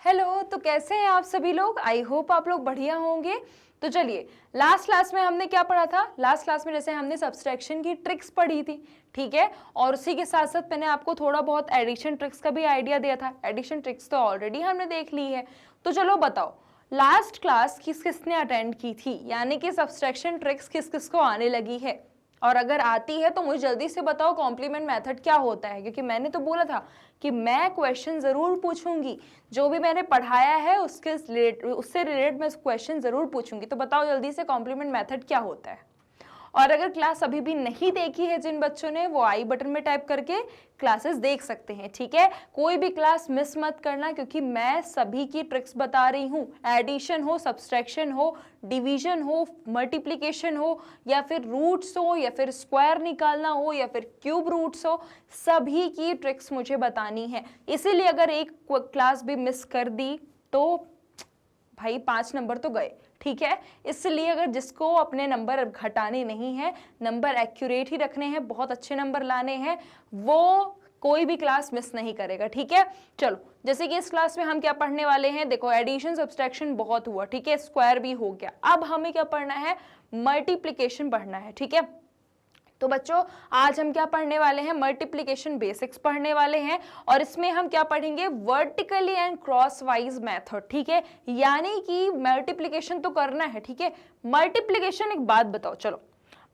Hello, तो कैसे हैं आप सभी लोग। आई होप आप लोग बढ़िया होंगे। तो चलिए, लास्ट क्लास में हमने क्या पढ़ा था। लास्ट क्लास में जैसे हमने सब्सट्रैक्शन की ट्रिक्स पढ़ी थी, ठीक है, और उसी के साथ साथ मैंने आपको थोड़ा बहुत एडिशन ट्रिक्स का भी आइडिया दिया था। एडिशन ट्रिक्स तो ऑलरेडी हमने देख ली है। तो चलो बताओ, लास्ट क्लास किस किसने अटेंड की थी, यानी कि सब्सट्रैक्शन ट्रिक्स किस किस को आने लगी है, और अगर आती है तो मुझे जल्दी से बताओ कॉम्प्लीमेंट मेथड क्या होता है, क्योंकि मैंने तो बोला था कि मैं क्वेश्चन जरूर पूछूंगी, जो भी मैंने पढ़ाया है उससे रिलेटेड मैं क्वेश्चन जरूर पूछूंगी। तो बताओ जल्दी से कॉम्प्लीमेंट मेथड क्या होता है। और अगर क्लास अभी भी नहीं देखी है जिन बच्चों ने, वो आई बटन में टाइप करके क्लासेस देख सकते हैं, ठीक है। कोई भी क्लास मिस मत करना, क्योंकि मैं सभी की ट्रिक्स बता रही हूँ। एडिशन हो, सब्सट्रैक्शन हो, डिवीजन हो, मल्टीप्लिकेशन हो, या फिर रूट्स हो, या फिर स्क्वायर निकालना हो, या फिर क्यूब रूट्स हो, सभी की ट्रिक्स मुझे बतानी है। इसीलिए अगर एक क्लास भी मिस कर दी तो भाई 5 नंबर तो गए, ठीक है। इसलिए अगर जिसको अपने नंबर घटाने नहीं है, नंबर एक्यूरेट ही रखने हैं, बहुत अच्छे नंबर लाने हैं, वो कोई भी क्लास मिस नहीं करेगा, ठीक है। चलो, जैसे कि इस क्लास में हम क्या पढ़ने वाले हैं, देखो एडिशन सब्सट्रैक्शन बहुत हुआ, ठीक है, स्क्वायर भी हो गया। अब हमें क्या पढ़ना है, मल्टीप्लिकेशन पढ़ना है, ठीक है। तो बच्चों आज हम क्या पढ़ने वाले हैं, मल्टीप्लिकेशन बेसिक्स पढ़ने वाले हैं, और इसमें हम क्या पढ़ेंगे, vertically and cross wise method, ठीक है। यानी कि मल्टीप्लिकेशन तो करना है, ठीक है। मल्टीप्लिकेशन एक बात बताओ, चलो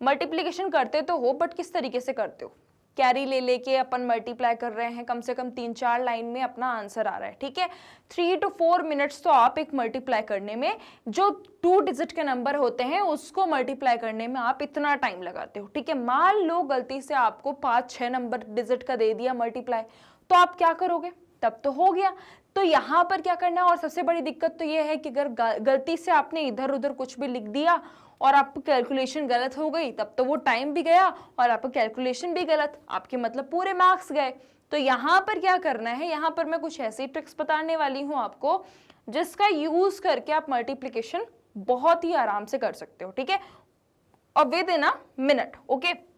मल्टीप्लिकेशन करते तो हो, बट किस तरीके से करते हो। कैरी ले लेके अपन मल्टीप्लाई कर रहे हैं, कम से कम 3-4 लाइन में अपना आंसर आ रहा है, ठीक है। 3 to 4 मिनट्स तो आप एक मल्टीप्लाई करने में, जो 2 डिजिट के नंबर होते हैं उसको मल्टीप्लाई करने में आप इतना टाइम लगाते हो, ठीक है। मान लो गलती से आपको 5-6 नंबर डिजिट का दे दिया मल्टीप्लाई, तो आप क्या करोगे, तब तो हो गया। तो यहाँ पर क्या करना है, और सबसे बड़ी दिक्कत तो ये है कि अगर गलती से आपने इधर उधर कुछ भी लिख दिया और आपकी कैलकुलेशन गलत हो गई, तब तो वो टाइम भी गया और आपका कैलकुलेशन भी गलत, आपके मतलब पूरे मार्क्स गए। तो यहाँ पर क्या करना है, यहाँ पर मैं कुछ ऐसी ट्रिक्स बताने वाली हूँ आपको, जिसका यूज करके आप मल्टीप्लिकेशन बहुत ही आराम से कर सकते हो, ठीक है, और with in a minute, okay.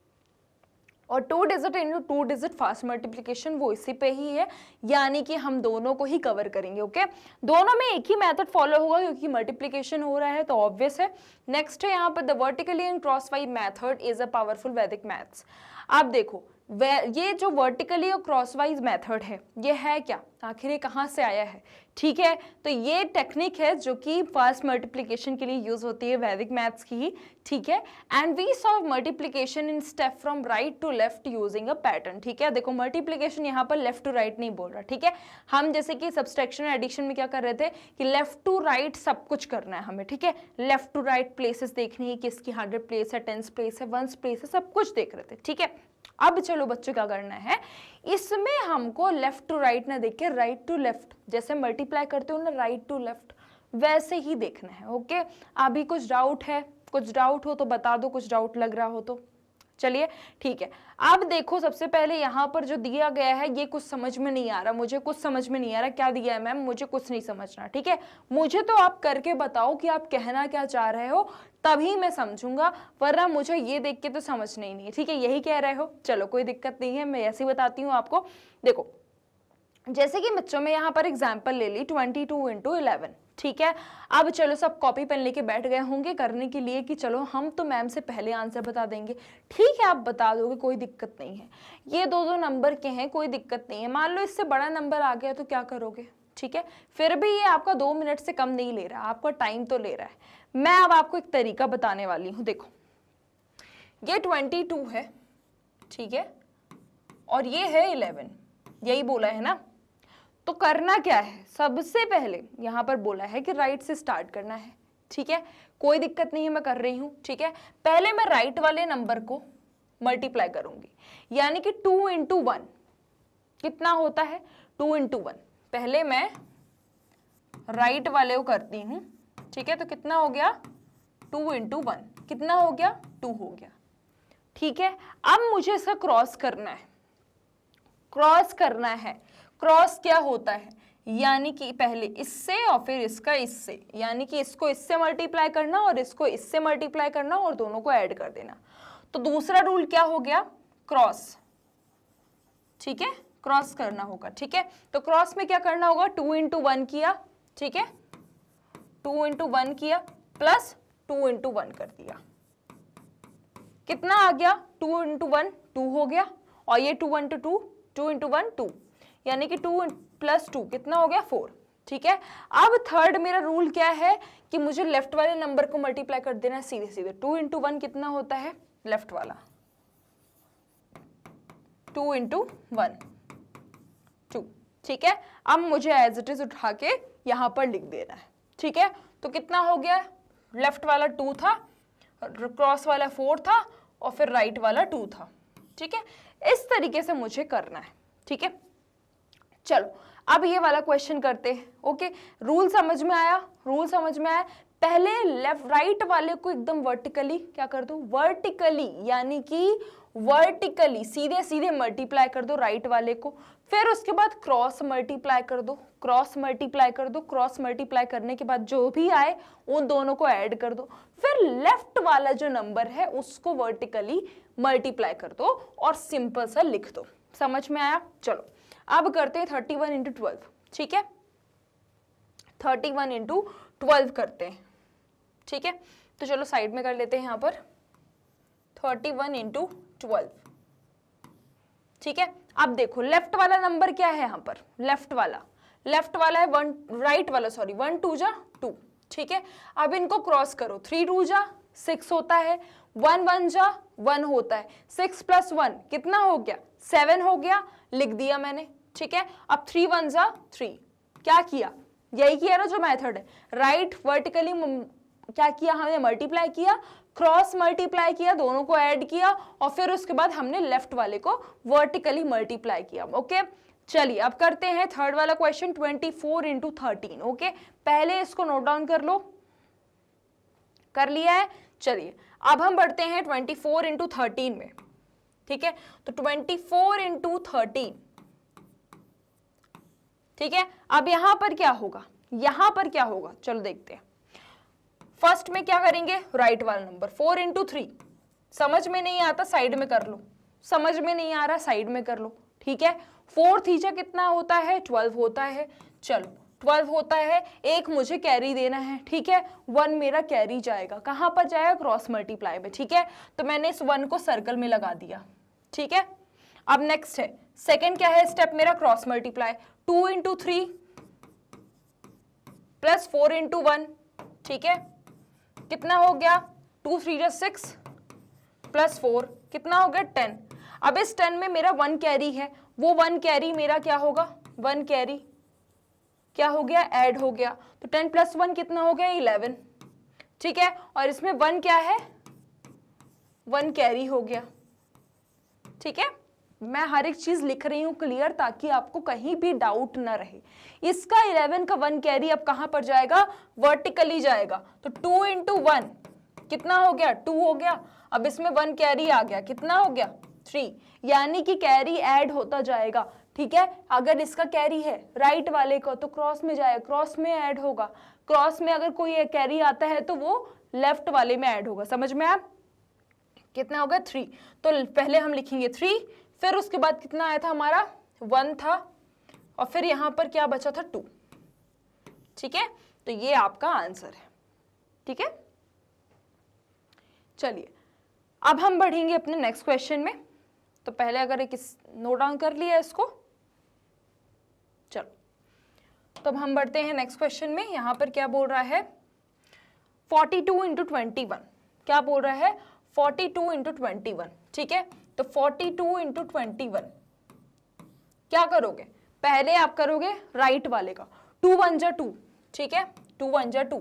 और 2 digit into 2 digit fast multiplication वो इसी पे ही है, यानी कि हम दोनों को ही कवर करेंगे, ओके। दोनों में एक ही मेथड फॉलो होगा, क्योंकि मल्टीप्लिकेशन हो रहा है तो ऑब्वियस है। नेक्स्ट है यहाँ पर, the vertically and cross wise method is a powerful वैदिक मैथ्स। आप देखो ये जो वर्टिकली और क्रॉसवाइज मेथड है, ये है क्या, आखिर ये कहाँ से आया है, ठीक है। तो ये टेक्निक है जो कि फास्ट मल्टीप्लिकेशन के लिए यूज होती है, वैदिक मैथ्स की ही, ठीक है। And we solve multiplication in step from right to left using a pattern, ठीक है। देखो मल्टीप्लिकेशन यहाँ पर लेफ्ट टू राइट नहीं बोल रहा, ठीक है। हम जैसे कि सब्सट्रैक्शन एडिशन में क्या कर रहे थे कि लेफ्ट टू राइट सब कुछ करना है हमें, ठीक है। लेफ्ट टू राइट प्लेसेस देखनी है, किसकी 100 प्लेस है, 10 प्लेस है, 1 प्लेस है, सब कुछ देख रहे थे, ठीक है। अब चलो बच्चों क्या करना है, इसमें हमको लेफ्ट टू राइट ना देख के राइट टू लेफ्ट, जैसे मल्टीप्लाई करते हो ना राइट टू लेफ्ट, वैसे ही देखना है, ओके। अभी कुछ डाउट है, कुछ डाउट हो तो बता दो, कुछ डाउट लग रहा हो तो चलिए, ठीक है। अब देखो सबसे पहले यहाँ पर जो दिया गया है, ये कुछ समझ में नहीं आ रहा, मुझे कुछ समझ में नहीं आ रहा, क्या दिया है मैम, मुझे कुछ नहीं समझना, ठीक है। मुझे तो आप करके बताओ कि आप कहना क्या चाह रहे हो, तभी मैं समझूंगा, वरना मुझे ये देख के तो समझना ही नहीं है, ठीक है। यही कह रहे हो, चलो कोई दिक्कत नहीं है, मैं ऐसे ही बताती हूँ आपको। देखो जैसे कि बच्चों में यहाँ पर एग्जाम्पल ले ली 22 इंटू 11, ठीक है। अब चलो सब कॉपी पेन लेके बैठ गए होंगे करने के लिए कि चलो हम तो मैम से पहले आंसर बता देंगे, ठीक है, आप बता दोगे, कोई दिक्कत नहीं है। ये दो नंबर के हैं, कोई दिक्कत नहीं है। मान लो इससे बड़ा नंबर आ गया तो क्या करोगे, ठीक है। फिर भी ये आपका 2 मिनट से कम नहीं ले रहा, आपका टाइम तो ले रहा है। मैं अब आपको एक तरीका बताने वाली हूँ। देखो ये 22 है, ठीक है, और ये है 11, यही बोला है ना। तो करना क्या है, सबसे पहले यहां पर बोला है कि राइट से स्टार्ट करना है, ठीक है। कोई दिक्कत नहीं है, मैं कर रही हूं, ठीक है। पहले मैं राइट वाले नंबर को मल्टीप्लाई करूंगी, यानी कि 2 इंटू 1 कितना होता है, 2 इंटू 1। पहले मैं राइट वाले को करती हूं, ठीक है। तो कितना हो गया, 2 इंटू 1 कितना हो गया, 2 हो गया, ठीक है। अब मुझे इसका क्रॉस करना है, क्रॉस करना है। क्रॉस क्या होता है, यानी कि पहले इससे और फिर इसका इससे, यानी कि इसको इससे मल्टीप्लाई करना और इसको इससे मल्टीप्लाई करना और दोनों को ऐड कर देना। तो दूसरा रूल क्या हो गया, क्रॉस, ठीक है, क्रॉस करना होगा, ठीक है। तो क्रॉस में क्या करना होगा, 2 into 1 किया, ठीक है, 2 into 1 किया प्लस 2 into 1 कर दिया, कितना आ गया, 2 into 1 2 हो गया, और ये 2 into 2 2 into 1 2, यानी कि 2 plus 2 कितना हो गया 4, ठीक है। अब थर्ड मेरा रूल क्या है कि मुझे लेफ्ट वाले नंबर को मल्टीप्लाई कर देना है सीधे सीधे। 2 into 1 कितना होता है, लेफ्ट वाला 2 into 1 2, ठीक है। अब मुझे एज इट इज उठा के यहां पर लिख देना है, ठीक है। तो कितना हो गया, लेफ्ट वाला 2 था, क्रॉस वाला 4 था, और फिर राइट वाला 2 था, ठीक है। इस तरीके से मुझे करना है, ठीक है। चलो अब ये वाला क्वेश्चन करते हैं, ओके। रूल समझ में आया, रूल समझ में आया। पहले लेफ्ट राइट वाले को एकदम वर्टिकली क्या कर दो, वर्टिकली यानी कि वर्टिकली सीधे सीधे मल्टीप्लाई कर दो राइट वाले को, फिर उसके बाद क्रॉस मल्टीप्लाई कर दो, क्रॉस मल्टीप्लाई कर दो, क्रॉस मल्टीप्लाई करने के बाद जो भी आए उन दोनों को ऐड कर दो, फिर लेफ्ट वाला जो नंबर है उसको वर्टिकली मल्टीप्लाई कर दो और सिंपल सा लिख दो। समझ में आया? चलो अब करते हैं 31 into 12, ठीक है। 31 into 12 करते हैं, ठीक है। तो चलो साइड में कर लेते हैं यहाँ पर 31 into 12, ठीक है। अब देखो लेफ्ट वाला नंबर क्या है यहाँ पर, लेफ्ट वाला है 1, राइट वाला सॉरी 1 2 जा 2, ठीक है। अब इनको क्रॉस करो, 3 2 जा 6 होता है, 1 1 जा 1 होता है, 6 plus 1 कितना हो गया 7 हो गया, लिख दिया मैंने, ठीक है। अब 3 1 जा 3, क्या किया, यही किया ना जो मेथड है, राइट वर्टिकली क्या किया हमने, मल्टीप्लाई किया, क्रॉस मल्टीप्लाई किया, दोनों को ऐड किया, और फिर उसके बाद हमने लेफ्ट वाले को वर्टिकली मल्टीप्लाई किया, ओके। चलिए अब करते हैं थर्ड वाला क्वेश्चन 24 into 13, ओके। पहले इसको नोट डाउन कर लो, कर लिया है। चलिए अब हम बढ़ते हैं 24 into 13 में, ठीक है। तो 24 into 13, ठीक है। अब यहां पर क्या होगा, यहां पर क्या होगा, चलो देखते हैं। फर्स्ट में क्या करेंगे, राइट वाला नंबर 4 into 3, समझ में नहीं आता साइड में कर लो, समझ में नहीं आ रहा साइड में कर लो, ठीक है। 4 थीजा कितना होता है 12 होता है, चलो 12 होता है, एक मुझे कैरी देना है, ठीक है। 1 मेरा कैरी जाएगा, कहां पर जाएगा, क्रॉस मल्टीप्लाई में, ठीक है। तो मैंने इस 1 को सर्कल में लगा दिया, ठीक है। अब नेक्स्ट है सेकंड क्या है स्टेप मेरा, cross multiply 2 into 3 plus 4 into 1, ठीक है। कितना हो गया 2 3 जा 6 प्लस 4 कितना हो गया 10। अब इस 10 में मेरा 1 कैरी है, वो 1 कैरी मेरा क्या होगा, 1 कैरी क्या हो गया, ऐड हो गया, तो 10 plus 1 कितना हो गया 11, ठीक है। और इसमें 1 क्या है, 1 कैरी हो गया, ठीक है। मैं हर एक चीज लिख रही हूं क्लियर, ताकि आपको कहीं भी डाउट ना रहे। इसका 11 का 1 कैरी अब कहां पर जाएगा, वर्टिकली जाएगा, तो 2 into 1 कितना हो गया 2 हो गया। अब इसमें 1 कैरी आ गया, कितना हो गया 3, यानी कि कैरी ऐड होता जाएगा, ठीक है। अगर इसका कैरी है राइट वाले को तो क्रॉस में जाएगा, क्रॉस में ऐड होगा, क्रॉस में अगर कोई कैरी आता है तो वो लेफ्ट वाले में ऐड होगा। समझ में आया? कितना होगा 3, तो पहले हम लिखेंगे 3, फिर उसके बाद कितना आया था हमारा 1 था, और फिर यहां पर क्या बचा था 2, ठीक है। तो ये आपका आंसर है, ठीक है। चलिए अब हम बढ़ेंगे अपने नेक्स्ट क्वेश्चन में। तो पहले अगर एक नोट डाउन कर लिया इसको, चलो तो अब हम बढ़ते हैं नेक्स्ट क्वेश्चन में। यहां पर क्या बोल रहा है 42 into 21, क्या बोल रहा है 42 into 21, ठीक है। तो 42 into 21 क्या करोगे, पहले आप करोगे राइट वाले का 2 1 जा 2, ठीक है, 2 1 जा 2,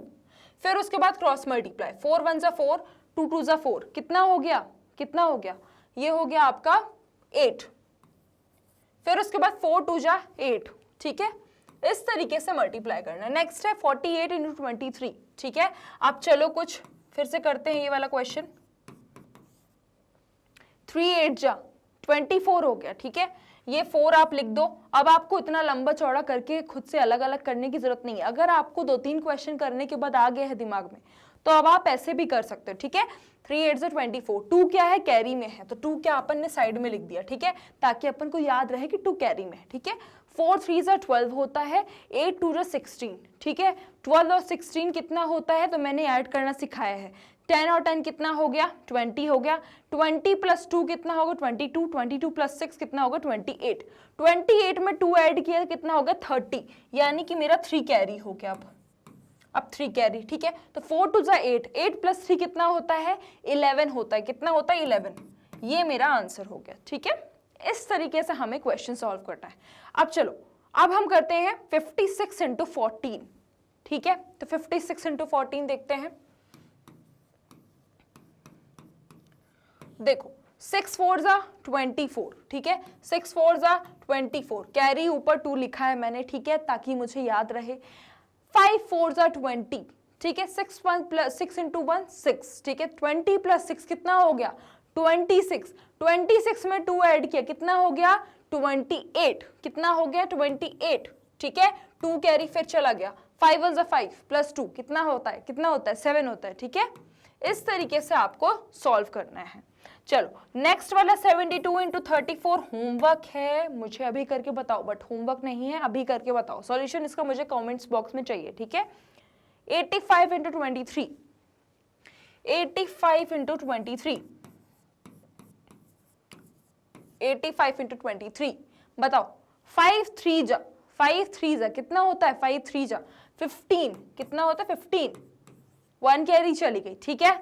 फिर उसके बाद क्रॉस मल्टीप्लाई 4 1 जा 4, 2 2 जा 4, कितना हो गया, कितना हो गया, ये हो गया आपका 8, फिर उसके बाद 4 2 जा 8, ठीक है। इस तरीके से मल्टीप्लाई करना। नेक्स्ट है 48 into 23, ठीक है। अब चलो कुछ फिर से करते हैं ये वाला क्वेश्चन। 3 8 जा 24 हो गया, ठीक है। ये 4 आप लिख दो। अब आपको इतना लंबा चौड़ा करके खुद से अलग अलग करने की जरूरत नहीं है। अगर आपको 2-3 क्वेश्चन करने के बाद आ गया है दिमाग में, तो अब आप ऐसे भी कर सकते हो, ठीक है। 3 8 24, 2 क्या है, कैरी में है, तो 2 क्या अपन ने साइड में लिख दिया, ठीक है, ताकि अपन को याद रहे कि 2 कैरी में है, ठीक है। 4 3 12 होता है, 8 2 16, ठीक है। 12 और 16 कितना होता है, तो मैंने ऐड करना सिखाया है। 10 और 10 कितना हो गया, 20 हो गया। 20 प्लस 2 कितना होगा, 22। 22 प्लस 6 कितना होगा, 28। 28 में 2 ऐड किया कितना होगा, 30, यानी कि मेरा 3 कैरी हो गया। अब 3 कैरी, ठीक है। तो 4 2 8, 8 प्लस 3 कितना होता है, 11 होता है। कितना होता है, 11। ये मेरा आंसर हो गया, ठीक है। इस तरीके से हमें क्वेश्चन सॉल्व करना है। अब चलो, अब हम करते हैं 56 इंटू 14, ठीक है। तो 56 इंटू 14 देखते हैं। देखो 6 4 24, ठीक है। 6 4 24, कैरी ऊपर 2 लिखा है मैंने, ठीक है, ताकि मुझे याद रहे। 5 4 20, ठीक है। 6 1 प्लस 6 इंटू 1 6, ठीक है। 20 प्लस 6 कितना हो गया, 26। 26 में 2 ऐड किया कितना हो गया, 28। कितना हो गया, 28, ठीक है। 2 कैरी फिर चला गया। 5 1 5 प्लस 2 कितना होता है, 7 होता है, ठीक है। इस तरीके से आपको सॉल्व करना है। चलो नेक्स्ट वाला 72 इंटू 34 होमवर्क है, मुझे अभी करके बताओ, बट होमवर्क नहीं है, अभी करके बताओ। सॉल्यूशन इसका मुझे कमेंट्स बॉक्स में चाहिए, ठीक है। 85 इंटू 23, 85 इंटू 23, 85 इंटू 23, बताओ। 5 3 जा कितना होता है, 5 3 जा 15, कितना होता है 15। 1 कैरी चली गई, ठीक है।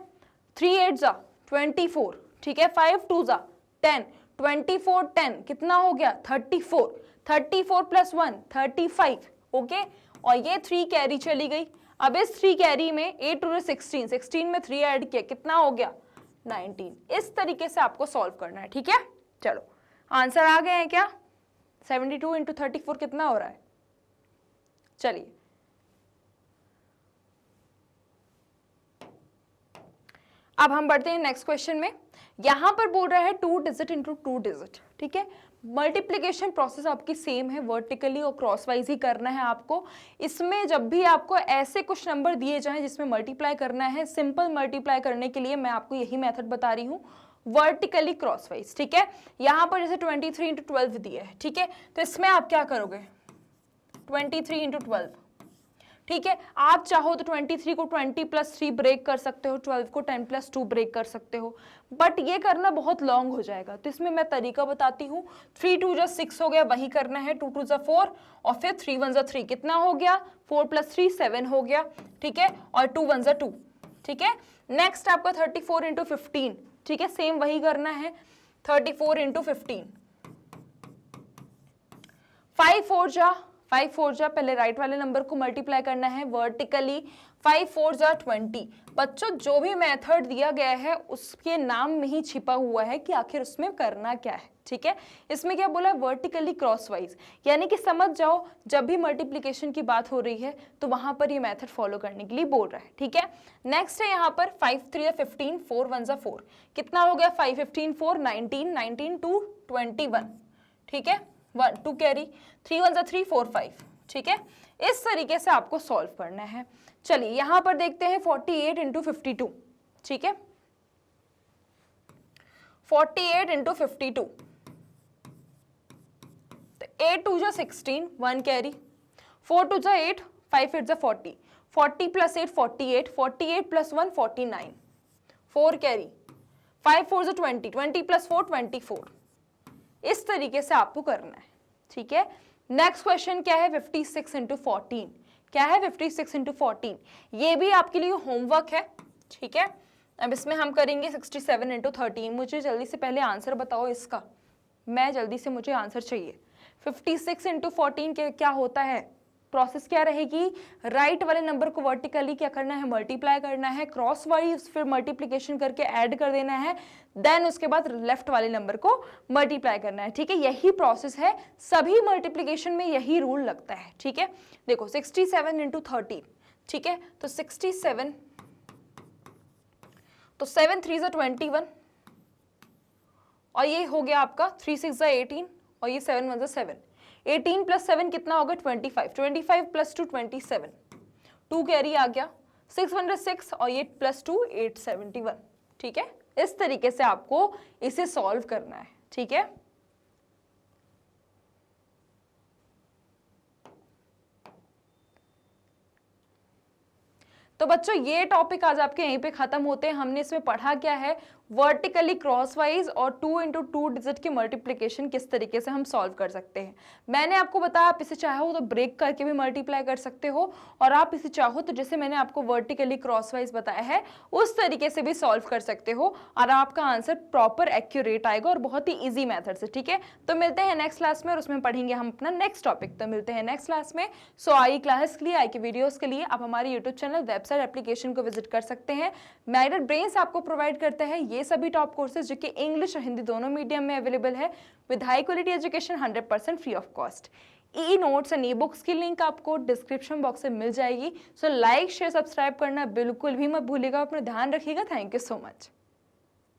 3 8 जा 24, ठीक है। 5 2 जा 10, 24 10 कितना हो गया, 34। 34 प्लस 1 35, ओके। और ये 3 कैरी चली गई। अब इस 3 कैरी में 8 2 16, 16 में 3 ऐड किया कितना हो गया, 19। इस तरीके से आपको सॉल्व करना है, ठीक है। चलो आंसर आ गए हैं क्या। 72 इंटू 34 कितना हो रहा है, चलिए अब हम बढ़ते हैं नेक्स्ट क्वेश्चन में। यहां पर बोल रहा है 2 डिजिट इंटू 2 डिजिट, ठीक है। मल्टीप्लीकेशन प्रोसेस आपकी सेम है, वर्टिकली और क्रॉसवाइज ही करना है आपको। इसमें जब भी आपको ऐसे कुछ नंबर दिए जाएं जिसमें मल्टीप्लाई करना है, सिंपल मल्टीप्लाई करने के लिए मैं आपको यही मेथड बता रही हूँ, वर्टिकली क्रॉसवाइज, ठीक है। यहां पर जैसे 23 इंटू 12 दिया है, ठीक है, तो इसमें आप क्या करोगे, 23 इंटू 12, ठीक है। आप चाहो तो 23 को 20 प्लस 3 ब्रेक कर सकते हो, 12 को 10 प्लस 2 ब्रेक कर सकते हो, बट ये करना बहुत लॉन्ग हो जाएगा, तो इसमें मैं तरीका बताती हूँ। 3 2 6 हो गया, वही करना है। 2 2 4 और फिर 3 1 3 कितना हो गया, 4 प्लस 3 7 हो गया, ठीक है। और 2 1 2, ठीक है। नेक्स्ट आपका 34 इंटू 15, ठीक है, सेम वही करना है। 34 इंटू 15, 5 4 जा पहले राइट वाले नंबर को मल्टीप्लाई करना है वर्टिकली। 5 4 जा 20। बच्चों जो भी मेथड दिया गया है उसके नाम में ही छिपा हुआ है कि आखिर उसमें करना क्या है, ठीक है। इसमें क्या बोला है, वर्टिकली क्रॉसवाइज, यानी कि समझ जाओ जब भी मल्टीप्लिकेशन की बात हो रही है तो वहां पर ये मेथड फॉलो करने के लिए बोल रहा है, ठीक है। नेक्स्ट है यहाँ पर 5 3 15, 4 1 4, कितना हो गया, 5 15 4 19, 19 2 21, ठीक है। 1 2 कैरी, 3 1 3 4 5, ठीक है। इस तरीके से आपको सॉल्व करना है। चलिए यहां पर देखते हैं 48 इंटू 52, ठीक है। 48 इंटू 52, तो 8 2 जा 16, 1 कैरी, 4 2 जा 8, 5 8 जा 40, 40 प्लस 8 48, 48 प्लस 1 49, 4 कैरी, 5 4 जा 20, 20 प्लस 4 24। इस तरीके से आपको करना है, ठीक है। नेक्स्ट क्वेश्चन क्या है, 56 इंटू 14, क्या है 56 इंटू 14, ये भी आपके लिए होमवर्क है, ठीक है। अब इसमें हम करेंगे 67 इंटू 13। मुझे जल्दी से पहले आंसर बताओ इसका, मैं जल्दी से, मुझे आंसर चाहिए। 56 इंटू 14 के क्या होता है, प्रोसेस क्या रहेगी, राइट वाले नंबर को वर्टिकली क्या करना है, मल्टीप्लाई करना है, क्रॉस वाइज फिर मल्टीप्लिकेशन करके ऐड कर देना है, देन उसके बाद लेफ्ट वाले नंबर को मल्टीप्लाई करना है, ठीक है। यही प्रोसेस है, सभी मल्टीप्लिकेशन में यही रूल लगता है, ठीक है। देखो 67 इंटू 13, ठीक है, तो 67, तो 7 3 21, और ये हो गया आपका 3 6 18, और ये 7 1 7, 18 प्लस 7 कितना होगा, 25, 25 प्लस 2 27, 2 कैरी आ गया, 606 और 8 + 2 871। ठीक है, इस तरीके से आपको इसे सॉल्व करना है। ठीक है, तो बच्चों ये टॉपिक आज आपके यहीं पे खत्म होते हैं। हमने इसमें पढ़ा क्या है, वर्टिकली क्रॉसवाइज और 2 × 2 डिजिट की मल्टीप्लिकेशन किस तरीके से हम सॉल्व कर सकते हैं। मैंने आपको बताया आप इसे चाहो तो ब्रेक करके भी मल्टीप्लाई कर सकते हो, और आप इसे चाहो तो जैसे मैंने आपको वर्टिकली क्रॉसवाइज बताया है उस तरीके से भी सॉल्व कर सकते हो, और आपका आंसर प्रॉपर एक्यूरेट आएगा और बहुत ही ईजी मेथड से। ठीक है, तो मिलते हैं नेक्स्ट क्लास में और उसमें पढ़ेंगे हम अपना नेक्स्ट टॉपिक। तो मिलते हैं नेक्स्ट क्लास में। सो आई क्लास के लिए, आई के वीडियोस के लिए आप हमारे यूट्यूब चैनल, वेबसाइट, एप्लीकेशन को विजिट कर सकते हैं। मेरिट ब्रेन्स आपको प्रोवाइड करता है ये सभी टॉप कोर्सेज जो कि इंग्लिश और हिंदी दोनों मीडियम में अवेलेबल है, with high quality education 100% free of cost. E notes and e books की लिंक आपको डिस्क्रिप्शन बॉक्स में मिल जाएगी। सो लाइक, शेयर, सब्सक्राइब करना बिल्कुल भी मत भूलिएगा। अपना ध्यान रखिएगा। Thank you so much.